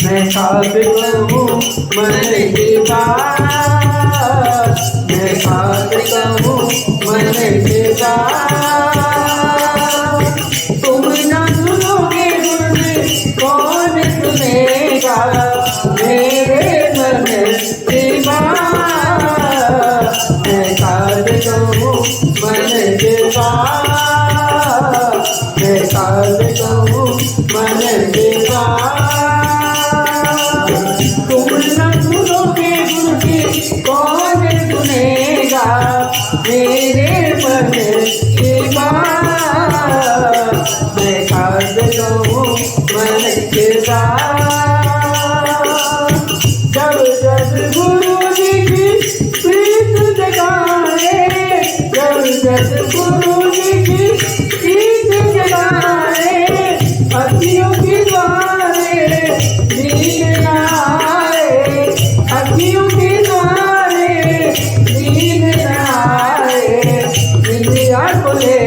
मैं खाद कहूँ मन की बात, मैं खाद कहूँ मन की बात। तुम न सुनोगे मुझे कौन सुनेगा मेरे मन की बात। मैं खाद कहूँ मन की बात, मैं खाद कहूँ मन की बात। तुम न सुनोगे मुझे कौन सुनेगा मेरे मन की बात। मैं खाद कहूँ मन की बात। जब जब गुरु जी की प्रीत जगाए, जब जब गुरु जी की प्रीत जगाए, अखियों की द्वारे नींद आए, अखियों की द्वारे नींद आए, इंद्रिया खुले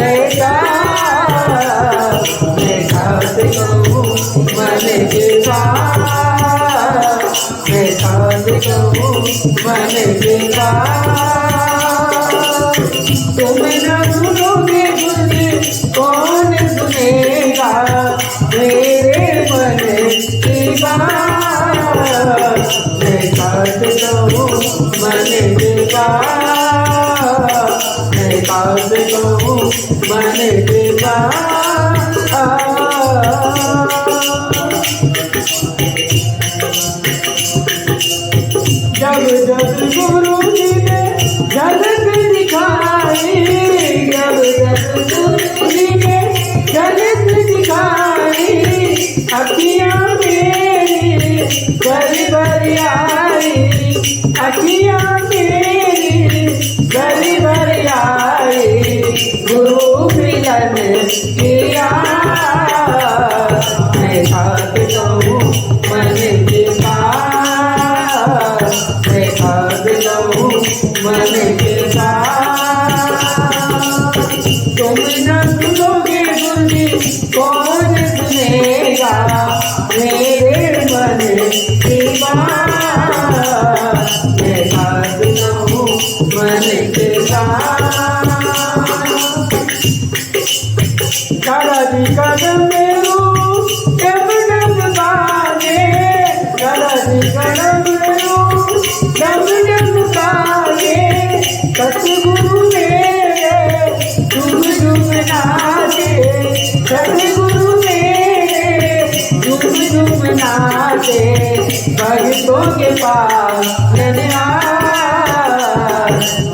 रहता। मैं खाद कहूँ मन की बात, मैं खाद कहूँ मन की बात। तुम न सुनोगे मुझे कौन सुनेगा मेरे मन की बात। मैं खाद कहूँ मन की बात, मैं खाद कहूँ मन की बात। जब जब गुरु जी ने झलक दिखाई, जब जब गुरु जी ने झलक दिखाई, अखियाँ मेरी भरी भरी आई, अखियाँ मेरी भरी भरी आई। गुरु मिलन किया, मैं खाद कहूँ मन की बात, मैं खाद कहूँ मन की बात। तुम न सुनोगे मुझे कौन सुनेगा मेरे मन की बात। मैं खाद कहूँ मन की बात। दादाजी कदम मेरो जब जब गाने, दादाजी कदम मेरो जब जब गाने, सतगुरु मेरे झूम झूम नाचे, सतगुरु मेरे झूम झूम नाचे। भक्तों के पास धन्यवाद,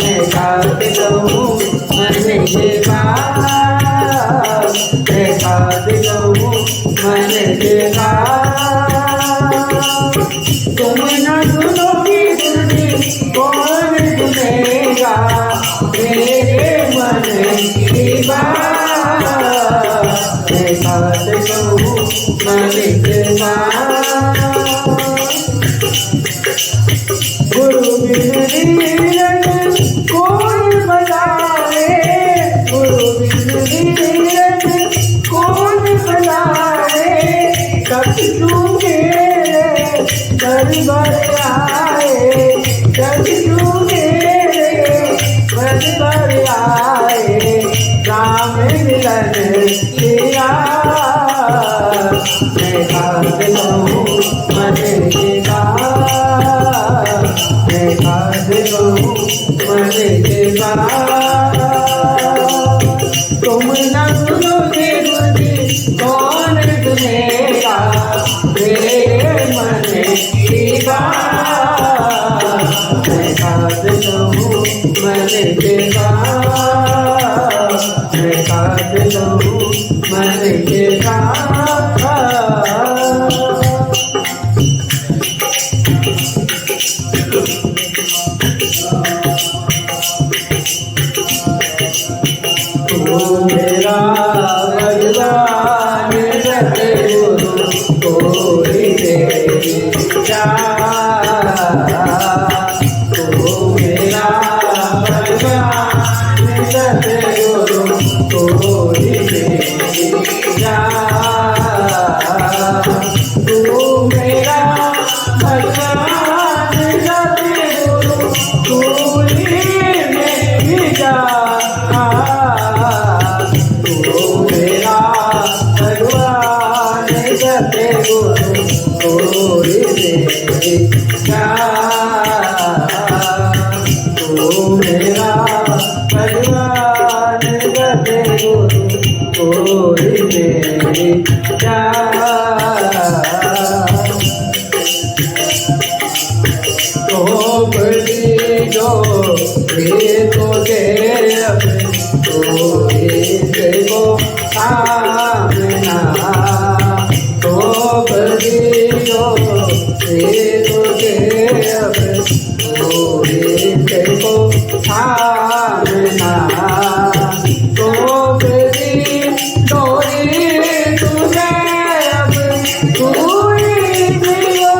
मैं खाद कहूँ मन की बात, मैं खाद कहूँ मन की बात। तुम न सुनोगे मुझे कौन सुनेगा मेरे मन की बात। मैं खाद कहूँ मन की बात। गुरु बिन नीरज कौन बजाए, गुरु बिन नीरज कौन बजाए। सतगुरु मेरे दरबार आए, सतगुरु मेरे दरबार आए। राम मिलन किया, मैं खाद कहूँ मन की बात, मैं खाद कहूँ मन की बात। तुम न सुनोगे मुझे कौन सुनेगा मेरे मन की बात। मैं खाद कहूँ मन की बात, मैं खाद कहूँ मन की बात। तू मेरा भगवान सतगुरु तू ही मेरी जान तू मेरा भगवान सतगुरु तू ही मेरी जान तू मेरा भगवान सतगुरु तू ही मेरी जान तो बड़ी जो तो दे तो इसको सामना तो बड़ी जो तो दे तो इसको सामना तो बड़ी डोरी तुझे अब तू ही दियो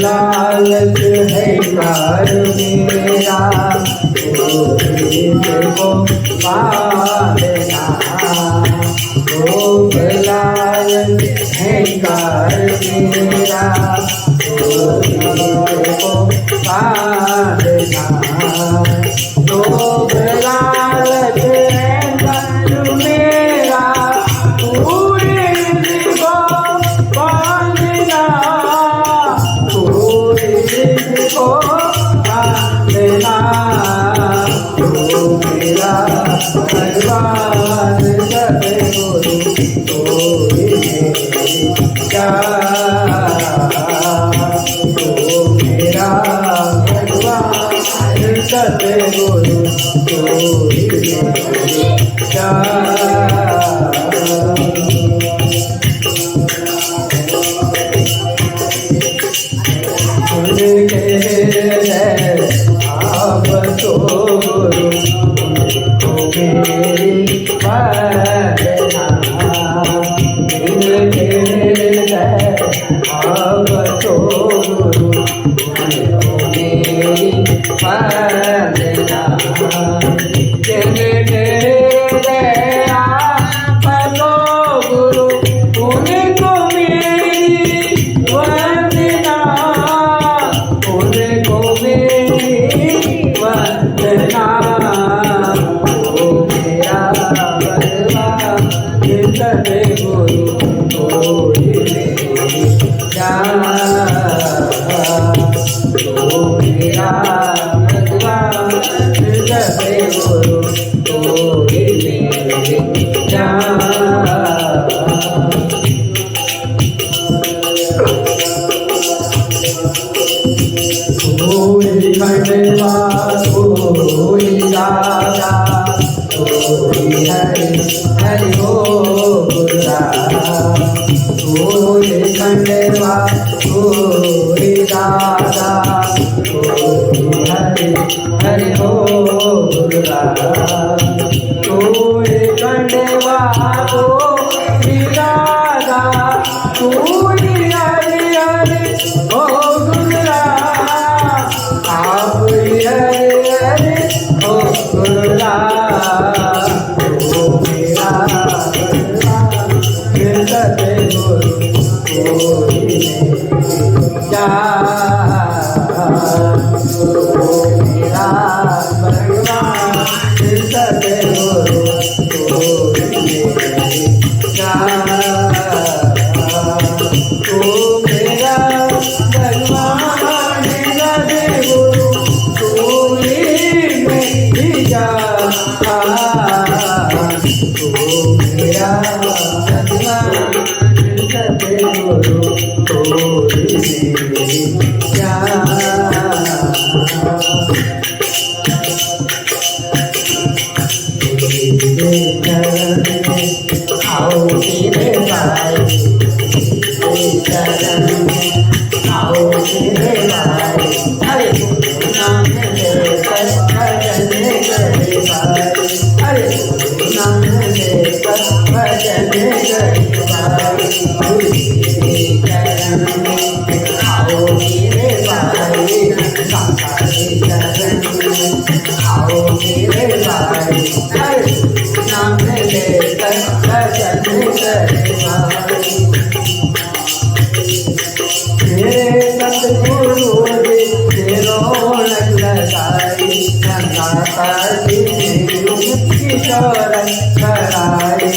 लालच है कार मेरा को पालना भोग लालच है कार मेरा को पालना भोग लालच है कार मेरा पूरे को पालना को पालना तो मेरा भगवान सतगुरु तो मेरी जान तो मेरा भगवान सतगुरु तो मेरी जान आप तो गुरु मेरी वरना आप तो गुरु मेरी वरना आप तो गुरु उनको मेरी वंदना उनको मेरी वंदना ओ मेरा भगवान सतगुरु ओ मेरी जान ओ मेरा भगवान सतगुरु ओ मेरी जान खंडवा कोई राजा कोई हरि हरि हो कोई खंडवा कोई राजा हरे हरे हो दुर्गा तोड़े कंडवा को निरागा तू हरे हरे हो दुर्गा आप हरे हरे हो दुर्गा तो मेरा मिलते गुरु कोई नहीं जा मेरा भगवान मिलते गुरु कोई नहीं जा तो मेरा भगवान मिलते गुरु कोई नहीं जा तो मेरा भगवान मिलते गुरु कोई नहीं जा आओ तेरे भाई चरण आओ तेरे भाई हरे नाम लेकर भजन करे भाई हरे नाम लेकर भजन करे भाई चरण आओ तेरे भाई चरण आओ तेरे भाई हरे नाम लेकर भजन करे भाई मेरे सतगुरु जी रौनक लगाई गंगा जी किशोर कराए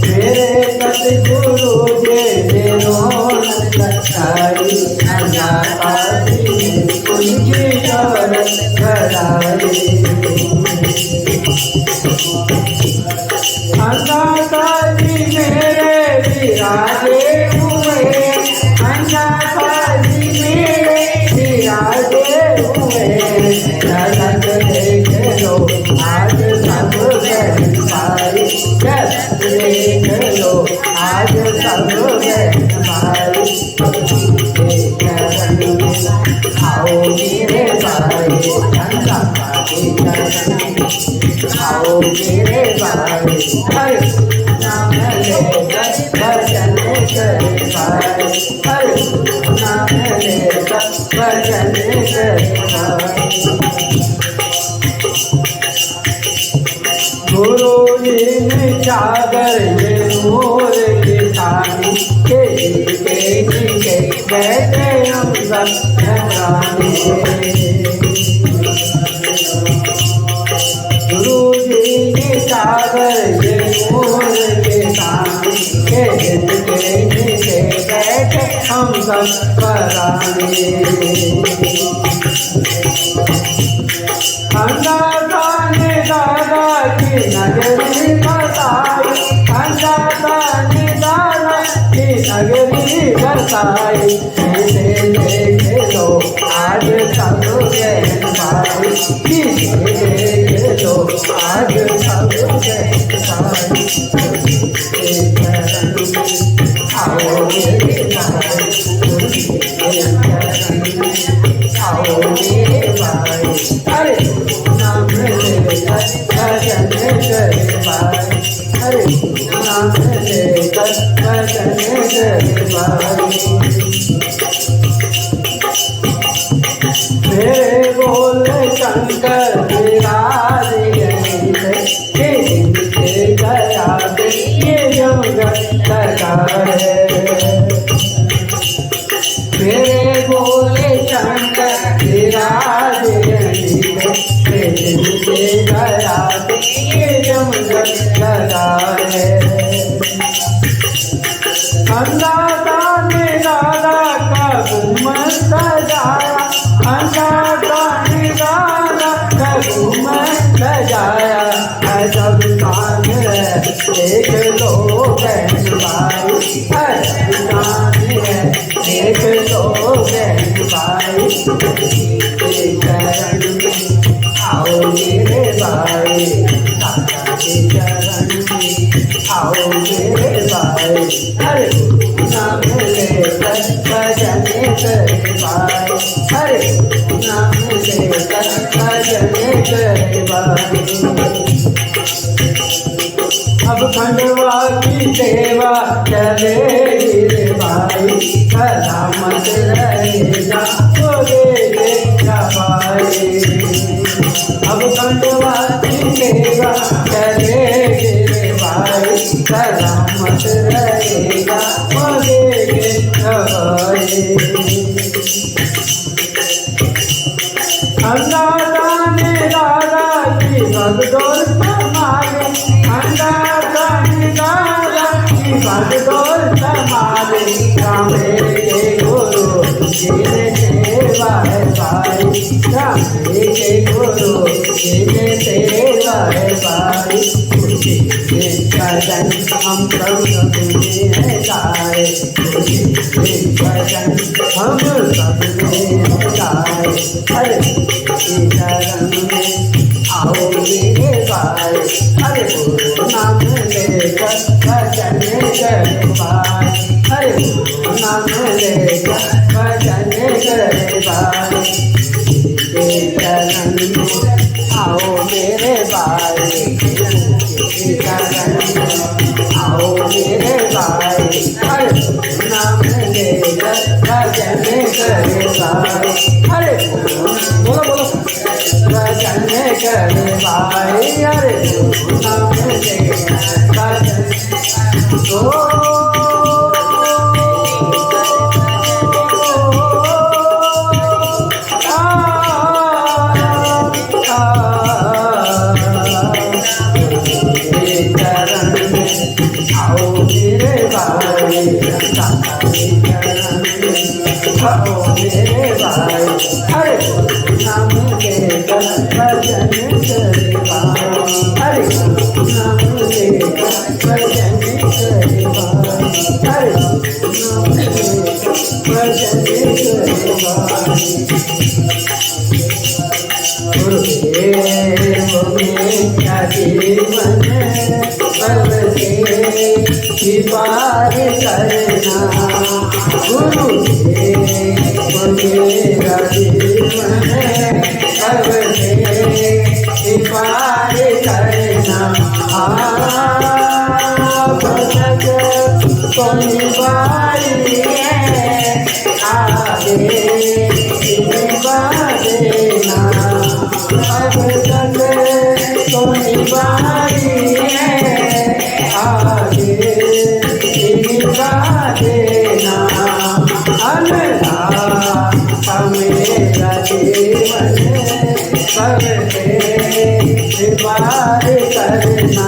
मेरे सतगुरु जी रौनक लगाई गंगा जी किशोर कराए अंगाजी मेरे विराजे हुए अंगाजी मेरे विराजे हुए जगत देख लो आज सब भाई जगत देख लो आज सब भाई आओ मेरे भाई आओ मेरे भाई हरे नाम लेकर भजन करे भाई हरे नाम लेकर भजन करे भाई गुरु जी ने चादर ये मोर की थानी के बैठे हम सब घराने गुरु जी की चादर ये मोर के सामने के बैठे हम सब पराने अन्नदाने दादा की नगरी बताई अन्नदाने दादा की नगरी बताई देख लो आज सब भाई देख लो आज सब भाई आओ मेरे भाई आओ मेरे भाई हरे नाम लेकर भजन करे भाई हरे नाम लेकर भजन करे भाई मेरे बोल शंकर विराज के गया ये जगत है मेरे बोले शंकर विराज के गया ये जगत है अन्नदाने दादा का गुम्मत सजाया अन्नदाने दादा का गुम्मत सजाया सब कान देख लो बहन भाई कान देख लो बहन भाई चरण आओ मेरे भाई दादा के चरण आओ मेरे भाई हरे नाम लेकर भजन करे भाई, हरे नाम लेकर भजन करे भाई। अब खंडवा की सेवा चलेगी रे भाई, सलामत रहेगा बोले देखा भाई। अब खंडवा की सेवा चलेगी रे भाई, सलामत रहेगा बोले देखा भाई। अन्नदाने दादा की भगदौर संभाले, अन्नदाने दादा की भगदौर संभाले, रामे के गुरु जिने सेवा है भाई, रामे के गुरु जिने सेवा है भाई। खुशी के भजन हम सब में गाए, खुशी के भजन हम सब में गाए, अरे चरण में आओ मेरे भाई, हरे गुरु नाम लेकर भजन करे भाई, हरे गुरु नाम लेकर भजन करे भाई। चरण में आओ मेरे भाई, चरण में आओ मेरे भाई, हरे गुरु नाम लेकर भजन करे भाई, हरे गुरु बोलो बोलो भजन करे भाई, हरे गुरु नाम लेकर भजन ओ आओ मेरे भाई, आओ मेरे भाई, हरे गुरु नाम लेकर भजन करे भाई, हरे गुरु नाम लेकर भजन करे भाई, हरे गुरु नाम लेकर भजन करे भाई। गुरुदेव मेरा जीवन बल के पार करना, गुरुदेव मेरा जीवन बल के पार करना। भटक कोई बारी है आगे देना, अब तक कोई बारी है आगे देना। अल्लाह मेरा जीवन भगते पार करना,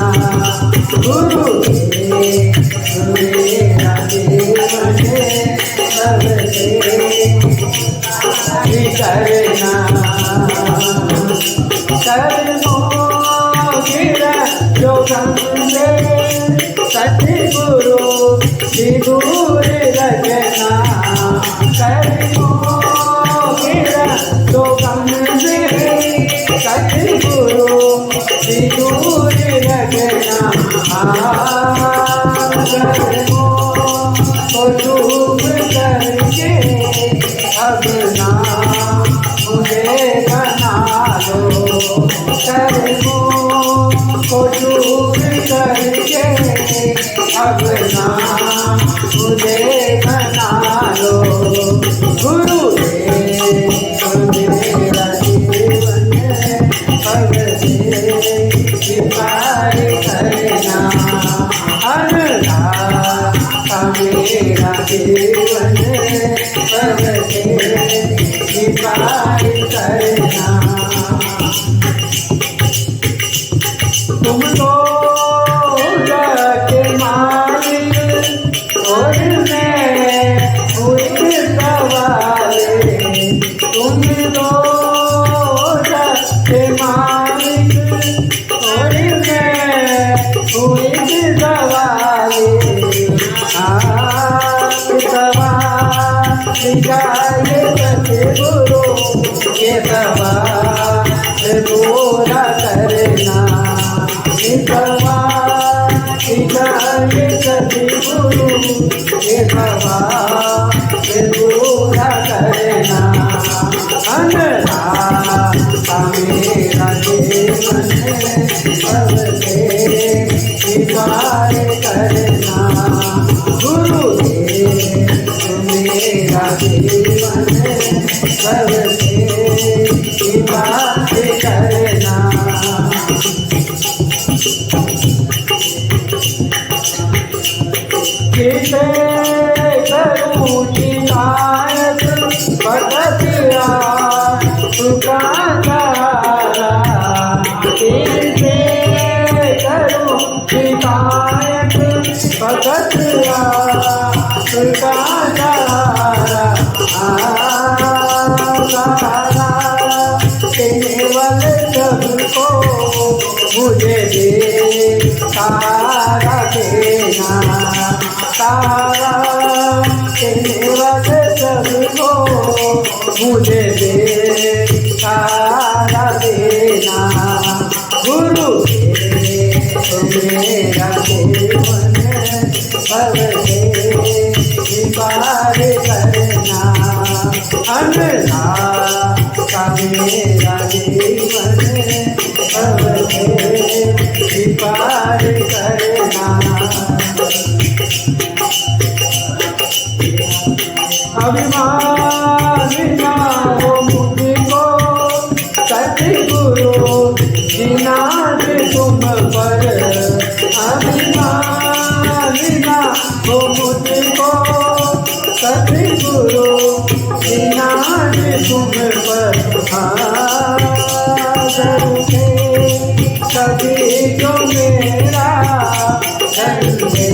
गुरु मेरा जीवन भगते करना। कर्मों गिरा जो गंगे सतगुरु विदूर रखना, कर्मों गिरा जो गंगे सतगुरु विदूर रखना। कर्मों को डूब करके अब ना मुझे बना लो, कर्मों को डूब करके अब ना मुझे बना लो। गुरुदेव मेरा जीवन भगते पार करना, अल्लाह मेरा जीवन भगते पार करना। तुमको जाके मालिक और मैं हुई सवाले, तुमको जाके मालिक और मैं हुई सवाले। जाए सतगुरु ये सवाल पूरा करना, जाए सतगुरु ये सवाल पूरा विचार करना गुरुदेव मेरा जीवन सबसे विचार करना किसे करूँ शिकायत भटकिया दुकानदारा किसे करूँ शिकायत भटकिया दुकानदारा केवल सबको मुझे दे तारा देना तारा केवल सबको मुझे दे तारा देना गुरु मेरा जीवन भवते विपार करना अन्ना का मेरा जीवन भवते विपार करना अभिमान ना हो मुझको सतगुरु जिनाद तुम पर अभिमान ना हो मुझको सतगुरु जिनाद तुम पर कभी जो मेरा धंधे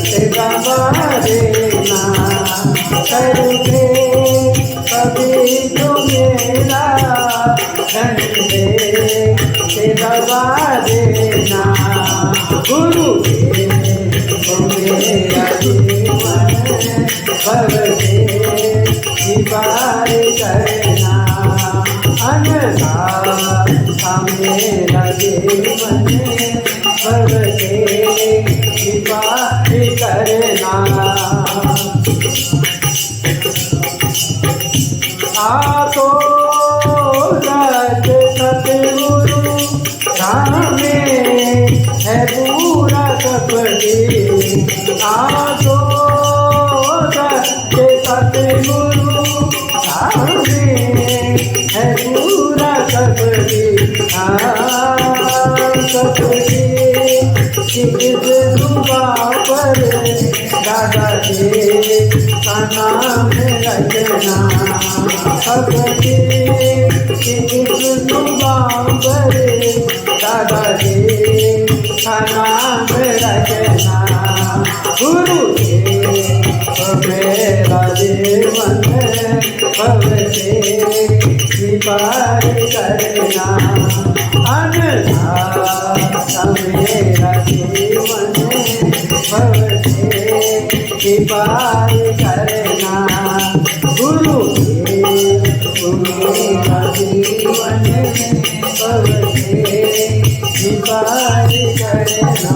से दबा देना करके कभी तो मेरा धंधे से दबा देना गुरु मेरा जीवन भवते विपार करना अन्ना मेरा जीवन भवते विपार करना आतो राज सतगुरु राम में है पूरा कपड़े आतो राज सतगुरु राम में है पूरा कपड़े कपड़े किस दुआ पर दादा जी का नाम रखना भगते किस दुआ पर दादा जी का नाम रखना गुरु मेरा जीवन भवते विपार करना अन्ना मेरा जीवन भवते विपार करना गुरु मेरा जीवन भवते विपार करना